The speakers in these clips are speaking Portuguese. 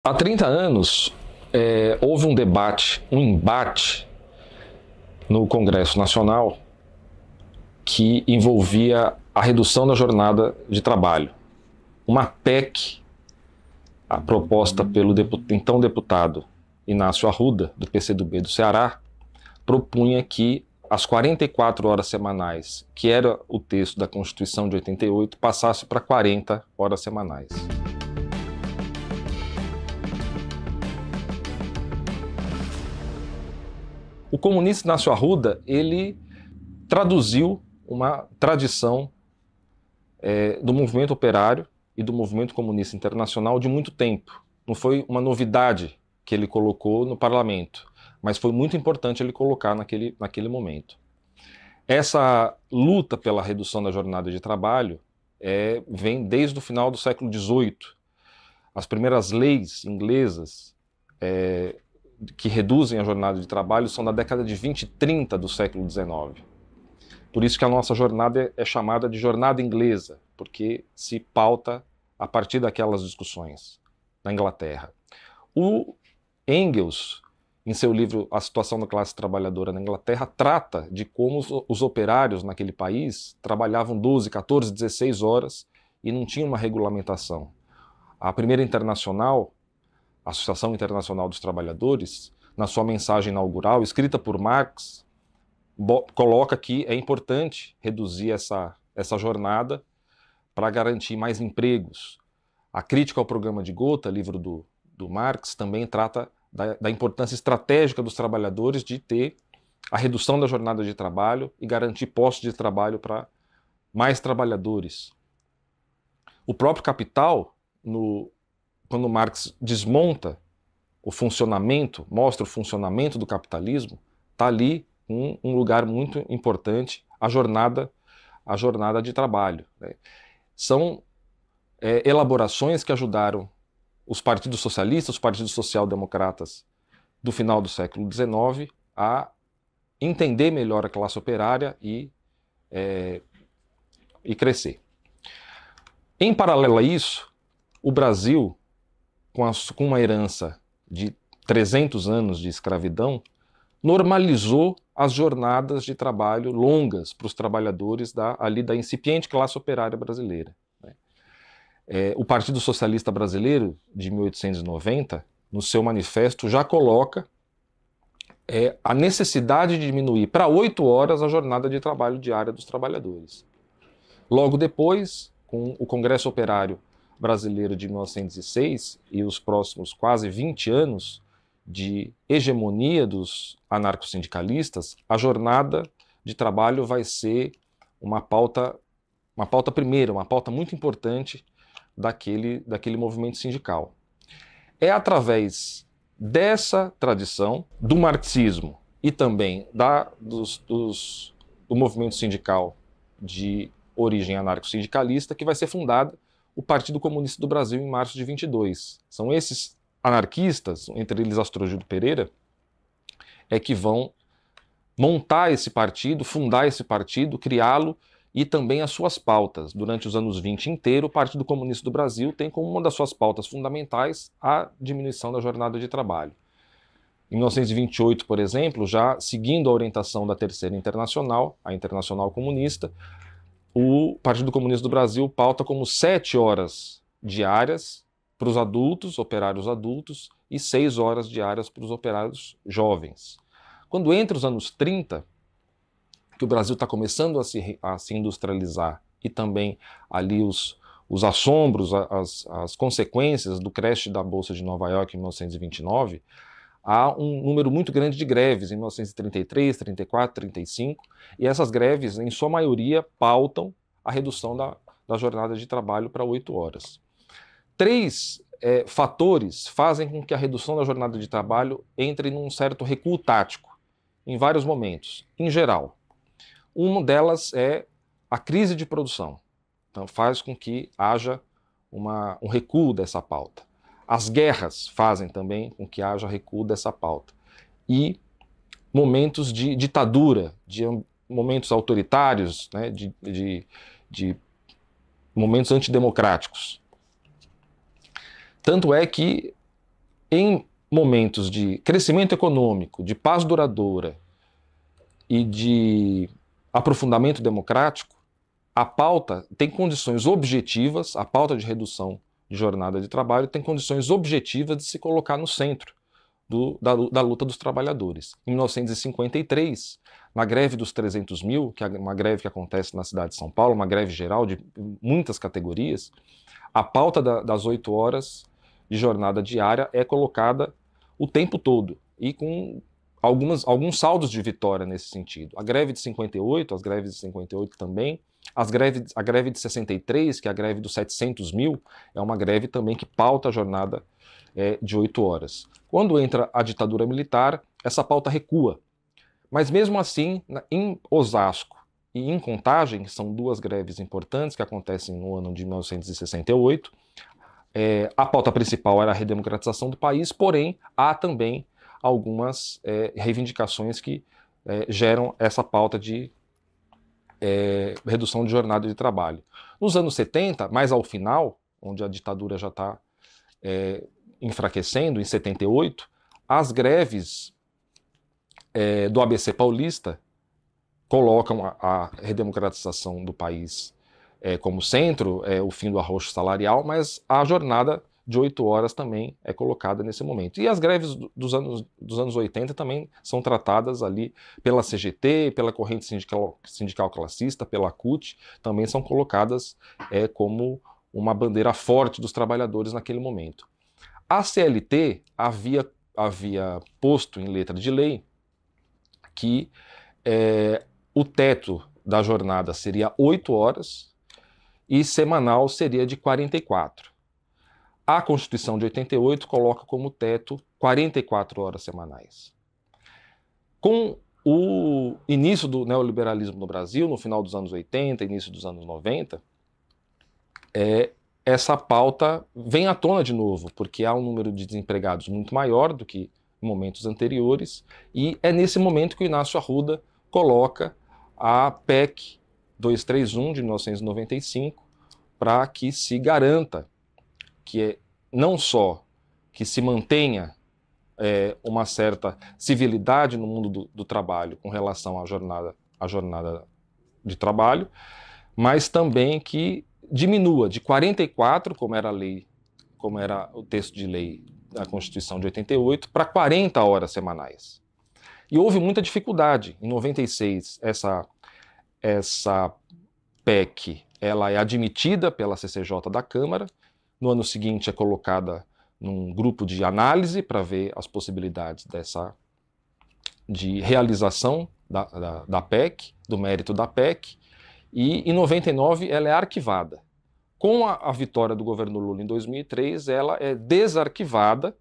Há 30 anos, houve um debate, um embate no Congresso Nacional que envolvia a redução da jornada de trabalho. Uma PEC, a proposta pelo então deputado Inácio Arruda, do PCdoB do Ceará, propunha que as 44 horas semanais, que era o texto da Constituição de 88, passasse para 40 horas semanais. O comunista Inácio Arruda, ele traduziu uma tradição do movimento operário e do movimento comunista internacional de muito tempo. Não foi uma novidade que ele colocou no parlamento, mas foi muito importante ele colocar naquele momento. Essa luta pela redução da jornada de trabalho vem desde o final do século XVIII. As primeiras leis inglesas que reduzem a jornada de trabalho são da década de 20 e 30 do século XIX. Por isso que a nossa jornada é chamada de jornada inglesa, porque se pauta a partir daquelas discussões na Inglaterra. O Engels, em seu livro A Situação da Classe Trabalhadora na Inglaterra, trata de como os operários naquele país trabalhavam 12, 14, 16 horas e não tinha uma regulamentação. A primeira internacional, a Associação Internacional dos Trabalhadores, na sua mensagem inaugural, escrita por Marx, coloca que é importante reduzir essa jornada para garantir mais empregos. A crítica ao programa de Gotha, livro do Marx, também trata da importância estratégica dos trabalhadores de ter a redução da jornada de trabalho e garantir postos de trabalho para mais trabalhadores. O próprio Capital, quando Marx desmonta o funcionamento, mostra o funcionamento do capitalismo, está ali um lugar muito importante, a jornada de trabalho. São elaborações que ajudaram os partidos socialistas, os partidos social-democratas do final do século XIX a entender melhor a classe operária e crescer. Em paralelo a isso, o Brasil, com uma herança de 300 anos de escravidão, normalizou as jornadas de trabalho longas para os trabalhadores da incipiente classe operária brasileira. O Partido Socialista Brasileiro, de 1890, no seu manifesto, já coloca a necessidade de diminuir para 8 horas a jornada de trabalho diária dos trabalhadores. Logo depois, com o Congresso Operário Brasileiro de 1906 e os próximos quase 20 anos de hegemonia dos anarcossindicalistas, a jornada de trabalho vai ser uma pauta primeira, uma pauta muito importante daquele movimento sindical. É através dessa tradição, do marxismo e também do movimento sindical de origem anarcossindicalista que vai ser fundado o Partido Comunista do Brasil em março de 22. São esses anarquistas, entre eles Astrogildo Pereira, que vão montar esse partido, fundar esse partido, criá-lo e também as suas pautas. Durante os anos 20 inteiro, o Partido Comunista do Brasil tem como uma das suas pautas fundamentais a diminuição da jornada de trabalho. Em 1928, por exemplo, já seguindo a orientação da Terceira Internacional, a Internacional Comunista, o Partido Comunista do Brasil pauta como 7 horas diárias para os adultos, operários adultos, e 6 horas diárias para os operários jovens. Quando entra os anos 30, que o Brasil está começando a se industrializar e também ali os assombros, as consequências do crash da Bolsa de Nova York em 1929, há um número muito grande de greves em 1933, 34, 35, e essas greves, em sua maioria, pautam a redução da jornada de trabalho para 8 horas. 3 fatores fazem com que a redução da jornada de trabalho entre num certo recuo tático, em vários momentos. Em geral, uma delas é a crise de produção. Então, faz com que haja um recuo dessa pauta. As guerras fazem também com que haja recuo dessa pauta. E momentos de ditadura, de momentos autoritários, né, de momentos antidemocráticos. Tanto é que em momentos de crescimento econômico, de paz duradoura e de aprofundamento democrático, a pauta tem condições objetivas, a pauta de redução de jornada de trabalho tem condições objetivas de se colocar no centro da luta dos trabalhadores. Em 1953, na greve dos 300 mil, que é uma greve que acontece na cidade de São Paulo, uma greve geral de muitas categorias, a pauta das 8 horas de jornada diária é colocada o tempo todo e com alguns saldos de vitória nesse sentido. A greve de 58, as greves de 58 também, a greve de 63, que é a greve dos 700 mil, é uma greve também que pauta a jornada de 8 horas. Quando entra a ditadura militar, essa pauta recua. Mas mesmo assim, em Osasco e em Contagem, que são duas greves importantes que acontecem no ano de 1968, a pauta principal era a redemocratização do país, porém há também algumas reivindicações que geram essa pauta de redução de jornada de trabalho. Nos anos 70, mais ao final, onde a ditadura já está enfraquecendo, em 78, as greves do ABC paulista colocam a redemocratização do país como centro, o fim do arrocho salarial, mas a jornada de 8 horas também é colocada nesse momento. E as greves dos anos 80 também são tratadas ali pela CGT, pela corrente sindical classista, pela CUT, também são colocadas como uma bandeira forte dos trabalhadores naquele momento. A CLT havia posto em letra de lei que o teto da jornada seria 8 horas e semanal seria de 44. A Constituição de 88 coloca como teto 44 horas semanais. Com o início do neoliberalismo no Brasil, no final dos anos 80, início dos anos 90, essa pauta vem à tona de novo, porque há um número de desempregados muito maior do que em momentos anteriores, e é nesse momento que o Inácio Arruda coloca a PEC 231 de 1995 para que se garanta que não só que se mantenha uma certa civilidade no mundo do trabalho com relação à jornada de trabalho, mas também que diminua de 44, como era o texto de lei da Constituição de 88, para 40 horas semanais. E houve muita dificuldade. Em 96, essa PEC ela é admitida pela CCJ da Câmara. No ano seguinte é colocada num grupo de análise para ver as possibilidades de realização da PEC, do mérito da PEC, e em 99 ela é arquivada. Com a vitória do governo Lula em 2003, ela é desarquivada,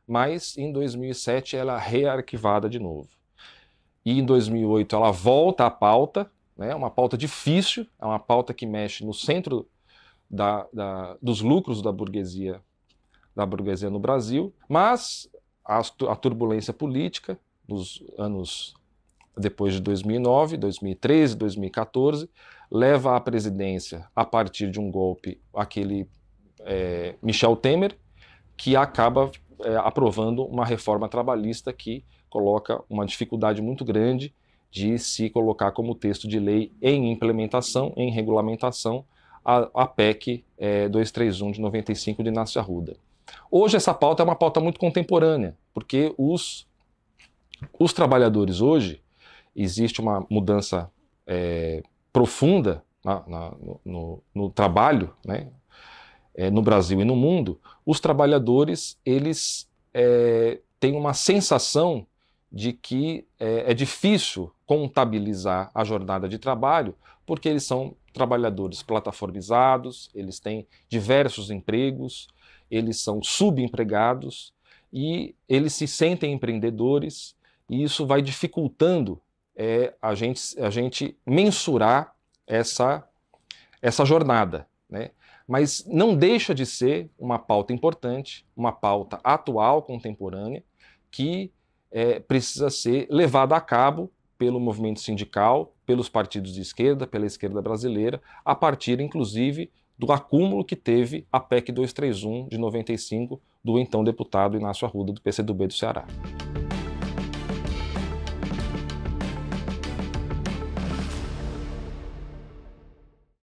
mas em 2007 ela é rearquivada de novo. E em 2008 ela volta à pauta, né, uma pauta difícil, é uma pauta que mexe no centro dos lucros da burguesia no Brasil, mas a turbulência política nos anos depois de 2009, 2013, 2014, leva à presidência, a partir de um golpe, aquele Michel Temer, que acaba aprovando uma reforma trabalhista que coloca uma dificuldade muito grande de se colocar como texto de lei em implementação, em regulamentação, a PEC 231 de 95 de Inácio Arruda. Hoje essa pauta é uma pauta muito contemporânea, porque os trabalhadores hoje, existe uma mudança profunda no trabalho, né, no Brasil e no mundo. Os trabalhadores, eles têm uma sensação de que é difícil contabilizar a jornada de trabalho, porque eles são trabalhadores plataformizados, eles têm diversos empregos, eles são subempregados e eles se sentem empreendedores, e isso vai dificultando a gente mensurar essa jornada, né? Mas não deixa de ser uma pauta importante, uma pauta atual, contemporânea, que precisa ser levada a cabo pelo movimento sindical, pelos partidos de esquerda, pela esquerda brasileira, a partir, inclusive, do acúmulo que teve a PEC 231 de 95 do então deputado Inácio Arruda, do PCdoB do Ceará.